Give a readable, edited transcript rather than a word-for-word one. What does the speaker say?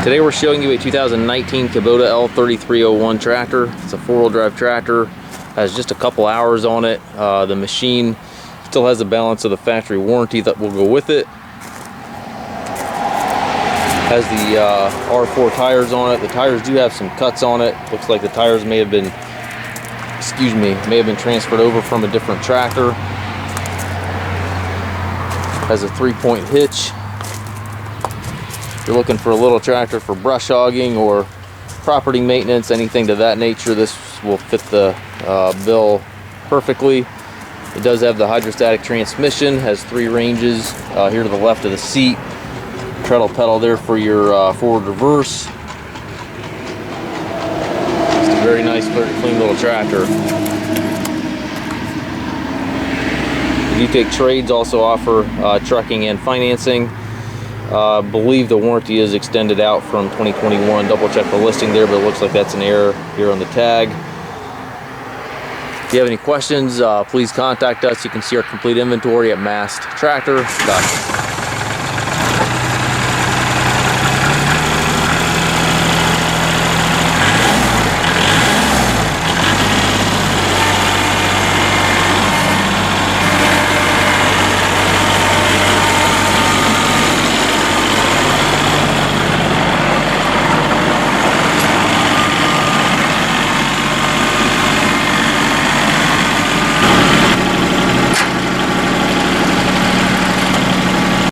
Today we're showing you a 2019 Kubota L3301 tractor. It's a four-wheel drive tractor. Has just a couple hours on it. The machine still has the balance of the factory warranty that will go with it. Has the R4 tires on it. The tires do have some cuts on it. Looks like the tires may have been, transferred over from a different tractor. Has a 3-point hitch. If you're looking for a little tractor for brush hogging or property maintenance, anything to that nature, this will fit the bill perfectly. It does have the hydrostatic transmission, has 3 ranges here to the left of the seat. Treadle pedal there for your forward reverse. Just a very nice, clean little tractor. You do take trades, also offer trucking and financing. I believe the warranty is extended out from 2021. Double check the listing there, but it looks like that's an error here on the tag. If you have any questions, please contact us. You can see our complete inventory at masttractor.com.